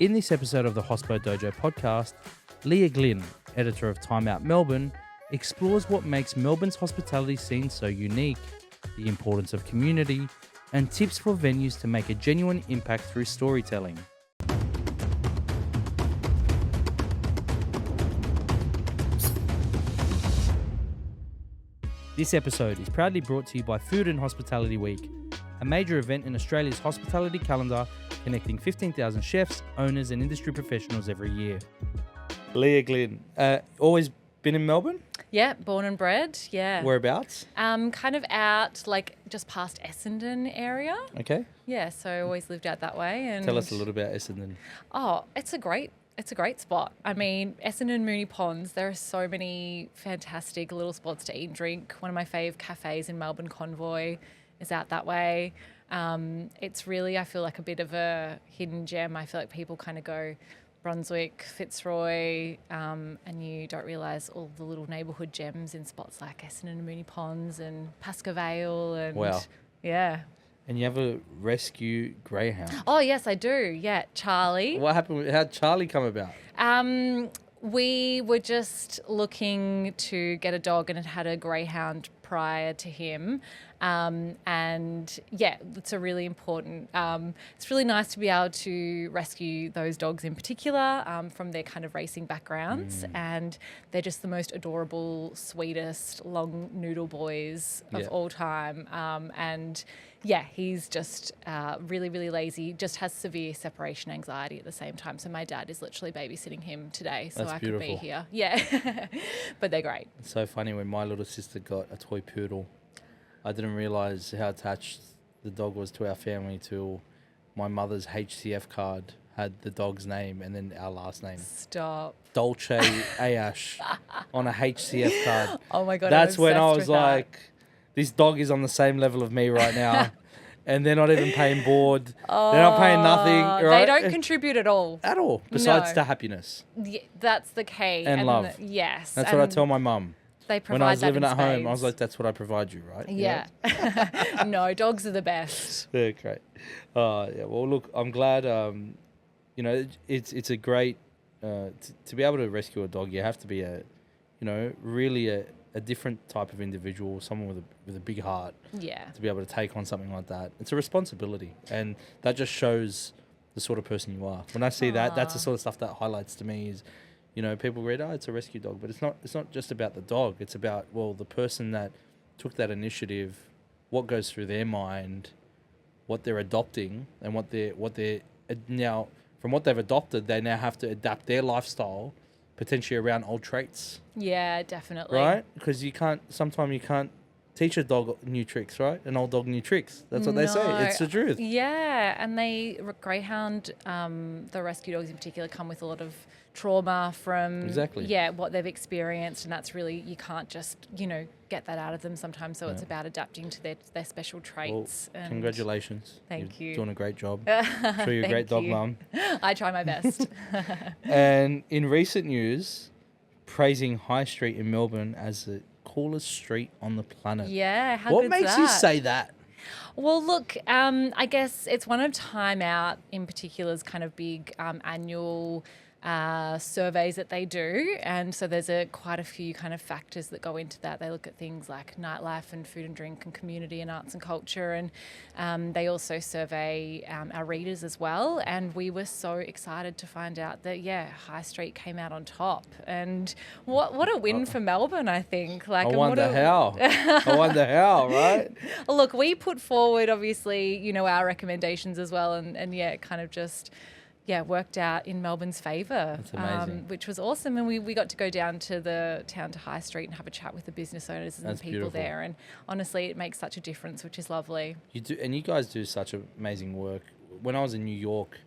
In this episode of the Hospo Dojo podcast, Leah Glynn, editor of Time Out Melbourne, explores what makes Melbourne's hospitality scene so unique, the importance of community, and tips for venues to make a genuine impact through storytelling. This episode is proudly brought to you by Food and Hospitality Week, a major event in Australia's hospitality calendar connecting 15,000 chefs, owners and industry professionals every year. Leah Glynn, always been in Melbourne? Yeah, born and bred, yeah. Whereabouts? Kind of out, like, just past Essendon area. Okay. Yeah, so always lived out that way. And Tell us a little about Essendon. Oh, it's a great spot. I mean, Essendon Moonee Ponds, there are so many fantastic little spots to eat and drink. One of my fave cafes in Melbourne, Convoy, is out that way. It's really, I feel like, a bit of a hidden gem. I feel like people kind of go Brunswick, Fitzroy, and you don't realise all the little neighbourhood gems in spots like Essendon and Moonee Ponds and Pascoe Vale. And wow. Yeah. And you have a rescue greyhound. Oh, yes, I do. Yeah, Charlie. What happened? How'd Charlie come about? We were just looking to get a dog and had a greyhound prior to him. And yeah, it's a really important, it's really nice to be able to rescue those dogs in particular from their kind of racing backgrounds. And they're just the most adorable, sweetest, long noodle boys of all time. And yeah, he's just really, really lazy, just has severe separation anxiety at the same time. So my dad is literally babysitting him today so I could be here. Yeah, but they're great. It's so funny when my little sister got a toy poodle. I didn't realise how attached the dog was to our family till my mother's HCF card had the dog's name and then our last name. Stop. Dolce Ayash on a HCF card. Oh my God, that's when I was with like, this dog is on the same level of me right now. And they're not even paying board. They're not paying nothing. Right? They don't contribute at all. At all. Besides to happiness. Yeah, that's the key. And love. Yes. That's what I tell my mum. They provide when I was that living in at home, spades. I was like, that's what I provide you, right? Yeah. No, dogs are the best. Yeah, great. Yeah. Well, look, I'm glad, it's a great, to be able to rescue a dog, you have to be really a different type of individual, someone with a big heart. Yeah. To be able to take on something like that. It's a responsibility. And that just shows the sort of person you are. When I see that, that's the sort of stuff that highlights to me is, people read, it's a rescue dog, but it's not just about the dog. It's about, the person that took that initiative, what goes through their mind, what they're adopting, and what they're now, from what they've adopted, they now have to adapt their lifestyle potentially around old traits. Yeah, definitely. Right? Because sometimes you can't teach a dog new tricks, right? An old dog new tricks. That's what they say. It's the truth. Yeah, and greyhound, the rescue dogs in particular, come with a lot of trauma from what they've experienced, and that's really, you can't just get that out of them sometimes. So it's about adapting to their special traits. Well, congratulations. Thank you. You're doing a great job. I'm sure you're a great dog mum. I try my best. And in recent news, praising High Street in Melbourne as the coolest street on the planet. Yeah, how what good's makes that? you say that? Well, look, I guess it's one of Time Out in particular's kind of big annual surveys that they do, and so there's quite a few kind of factors that go into that. They look at things like nightlife and food and drink and community and arts and culture, and they also survey our readers as well. And we were so excited to find out that High Street came out on top, and what a win for Melbourne, I think. I wonder how. Right? Look, we put forward obviously our recommendations as well, and it kind of just worked out in Melbourne's favour. That's amazing. Which was awesome. And we got to go down to the town to High Street and have a chat with the business owners and the people there. And honestly, it makes such a difference, which is lovely. You do, and you guys do such amazing work. When I was in New York,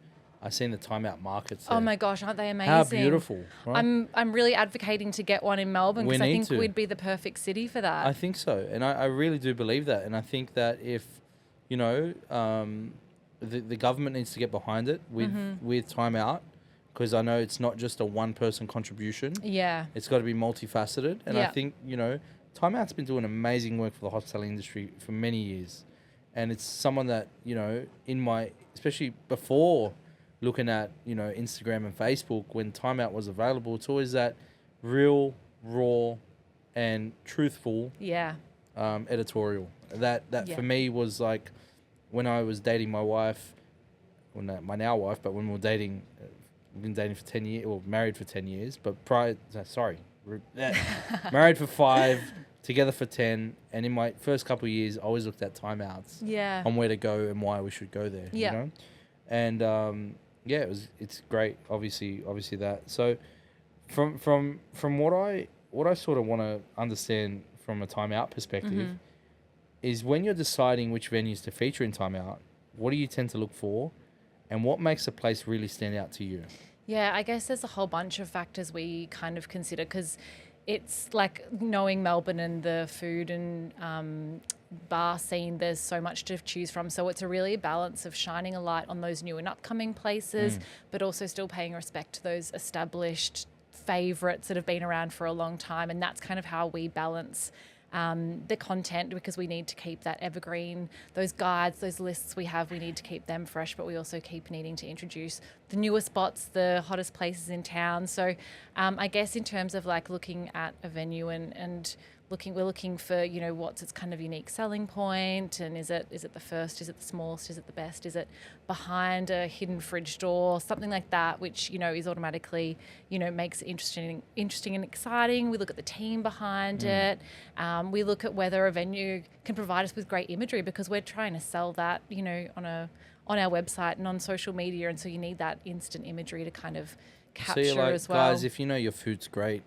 I seen the Time Out markets there. Oh my gosh, aren't they amazing? How beautiful. Right? I'm really advocating to get one in Melbourne because I think we'd be the perfect city for that. I think so. And I really do believe that. And I think that if, the government needs to get behind it with Time Out, because I know it's not just a one-person contribution. Yeah. It's got to be multifaceted. And I think, Time Out's been doing amazing work for the hospitality industry for many years. And it's someone that, especially before looking at, Instagram and Facebook, when Time Out was available, it's always that real, raw, and truthful editorial. That for me was like when I was dating my wife, my now wife, but when we were dating, we've been dating for 10 years, or married for 10 years, but married for 5, together for 10, and in my first couple of years, I always looked at timeouts on where to go and why we should go there, you know? And, it's great, obviously that. So from what I sort of want to understand from a timeout perspective is when you're deciding which venues to feature in timeout, what do you tend to look for, and what makes a place really stand out to you? Yeah, I guess there's a whole bunch of factors we kind of consider, because it's like knowing Melbourne and the food and bar scene, there's so much to choose from. So it's a really balance of shining a light on those new and upcoming places, but also still paying respect to those established favourites that have been around for a long time. And that's kind of how we balance the content, because we need to keep that evergreen. Those guides, those lists we have, we need to keep them fresh, but we also keep needing to introduce the newer spots, the hottest places in town. So I guess in terms of like looking at a venue and we're looking for, what's its kind of unique selling point, and is it the first, is it the smallest, is it the best, is it behind a hidden fridge door, something like that, which, is automatically, makes it interesting and exciting. We look at the team behind it. We look at whether a venue can provide us with great imagery, because we're trying to sell that, on our website and on social media, and so you need that instant imagery to kind of capture as well. Guys, if you know your food's great,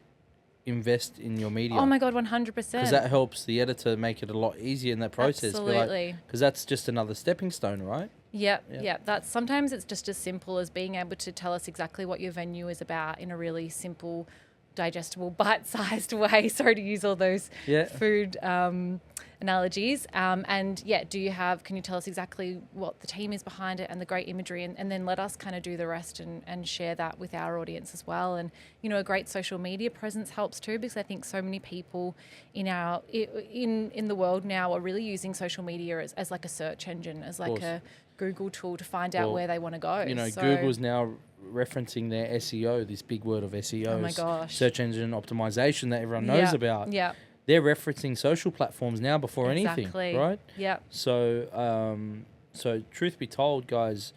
invest in your media. Oh my God, 100%. Because that helps the editor make it a lot easier in that process. Absolutely. Because that's just another stepping stone, right? Yep. Sometimes it's just as simple as being able to tell us exactly what your venue is about in a really simple, digestible, bite-sized way. Sorry to use all those food analogies. Can you tell us exactly what the team is behind it and the great imagery, and then let us kind of do the rest and share that with our audience as well. And, a great social media presence helps too, because I think so many people in the world now are really using social media as like a search engine, as like a Google tool to find out where they want to go. Google's now referencing their SEO, this big word of SEO. Oh my gosh. Search engine optimization that everyone knows about. Yeah. They're referencing social platforms now before anything, right? Yeah. So, truth be told, guys,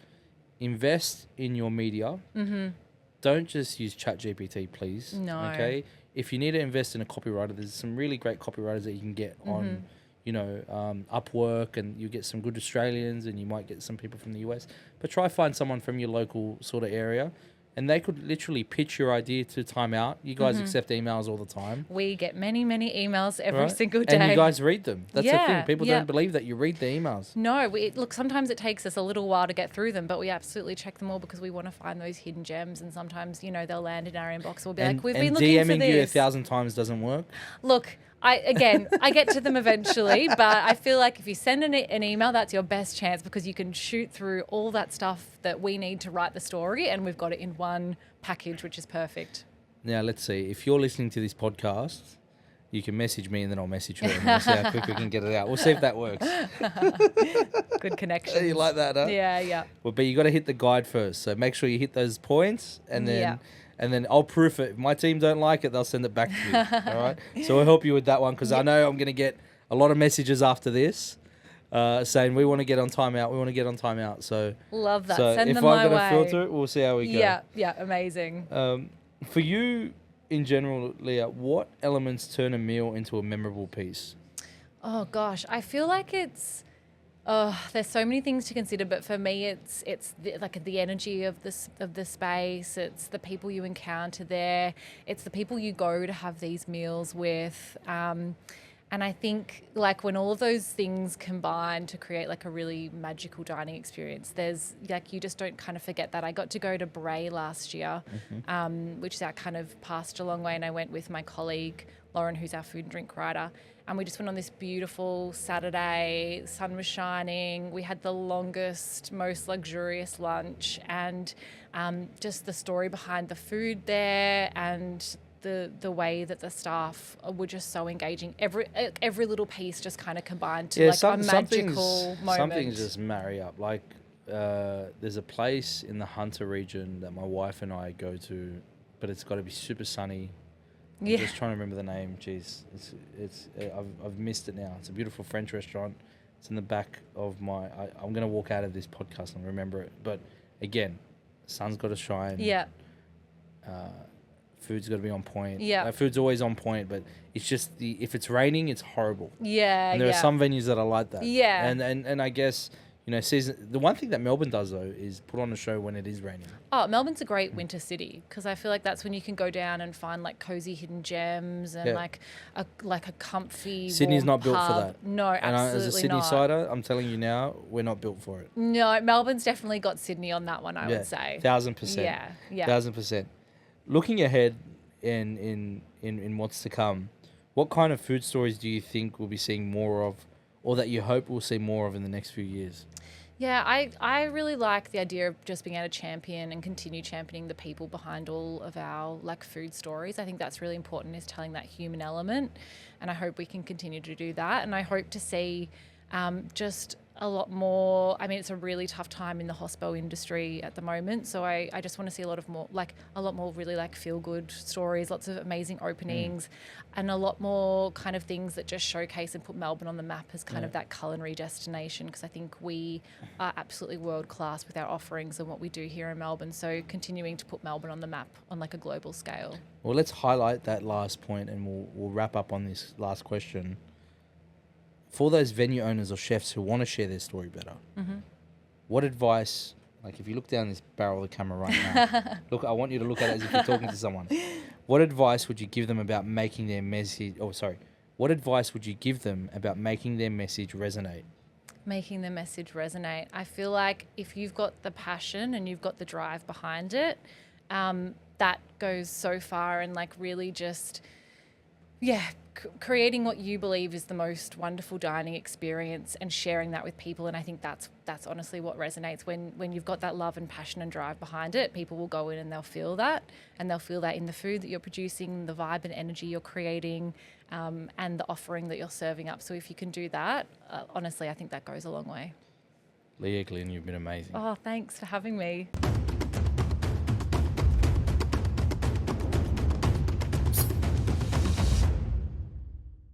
invest in your media. Don't just use ChatGPT, please. No. Okay. If you need to invest in a copywriter, there's some really great copywriters that you can get on, Upwork, and you get some good Australians, and you might get some people from the US. But try find someone from your local sort of area, and they could literally pitch your idea to Time Out. You guys accept emails all the time. We get many, many emails every single day. And you guys read them. That's the thing. People don't believe that you read the emails. No, look, sometimes it takes us a little while to get through them, but we absolutely check them all, because we want to find those hidden gems. And sometimes, they'll land in our inbox. We'll be like, we've been looking for this. And DMing you 1,000 times doesn't work. Look, I get to them eventually, but I feel like if you send an email, that's your best chance, because you can shoot through all that stuff that we need to write the story, and we've got it in one package, which is perfect. Now, let's see. If you're listening to this podcast, you can message me, and then I'll message her, and we'll see how quick we can get it out. We'll see if that works. Good connection. You like that, huh? Yeah. Well, but you got to hit the guide first. So make sure you hit those points, and then... And then I'll proof it. If my team don't like it, they'll send it back to you. All right? So we'll help you with that one, because I know I'm going to get a lot of messages after this saying we want to get on Time Out. We want to get on Time Out. So love that. So send if them my I'm going way. to filter it, we'll see how we go. Yeah, amazing. For you, in general, Leah, what elements turn a meal into a memorable piece? Oh, gosh. I feel like it's... there's so many things to consider, but for me, it's the energy of the space. It's the people you encounter there. It's the people you go to have these meals with. And I think like when all of those things combine to create like a really magical dining experience, there's like, you just don't kind of forget that. I got to go to Bray last year, which is our kind of past a long way, and I went with my colleague Lauren, who's our food and drink writer. And we just went on this beautiful Saturday, sun was shining. We had the longest, most luxurious lunch, and just the story behind the food there, and the way that the staff were just so engaging. Every little piece just kind of combined to a magical moment. Some things just marry up. Like there's a place in the Hunter region that my wife and I go to, but it's got to be super sunny. I'm just trying to remember the name. Jeez, I've missed it now. It's a beautiful French restaurant. It's in the back of my. I'm gonna walk out of this podcast and remember it. But again, sun's got to shine. Yeah. Food's got to be on point. Yeah. Food's always on point, but it's just if it's raining, it's horrible. Yeah. And there are some venues that are like that. Yeah. And I guess, you know, the one thing that Melbourne does though is put on a show when it is raining. Oh, Melbourne's a great winter city because I feel like that's when you can go down and find like cozy hidden gems and like a comfy. Sydney's warm not built pub. for that. No, absolutely not. As a Sydney sider, I'm telling you now, we're not built for it. No, Melbourne's definitely got Sydney on that one. I would say 1,000%. Yeah, 1,000%. Looking ahead in what's to come, what kind of food stories do you think we'll be seeing more of, or that you hope we'll see more of in the next few years? Yeah, I really like the idea of just being able to champion and continue championing the people behind all of our like food stories. I think that's really important, is telling that human element, and I hope we can continue to do that. And I hope to see just a lot more. I mean, it's a really tough time in the hospo industry at the moment, so I just want to see a lot more really like feel good stories, lots of amazing openings, and a lot more kind of things that just showcase and put Melbourne on the map as kind of that culinary destination, because I think we are absolutely world class with our offerings and what we do here in Melbourne. So continuing to put Melbourne on the map on like a global scale. Well, let's highlight that last point, and we'll wrap up on this last question. For those venue owners or chefs who want to share their story better, what advice, like if you look down this barrel of the camera right now, look, I want you to look at it as if you're talking to someone. What advice would you give them about making their message, what advice would you give them about making their message resonate? Making the message resonate. I feel like if you've got the passion and you've got the drive behind it, that goes so far, and like really just, creating what you believe is the most wonderful dining experience and sharing that with people. And I think that's honestly what resonates. When you've got that love and passion and drive behind it, people will go in and they'll feel that, and they'll feel that in the food that you're producing, the vibe and energy you're creating, and the offering that you're serving up. So if you can do that, honestly, I think that goes a long way. Leah Glynn, you've been amazing. Oh, thanks for having me.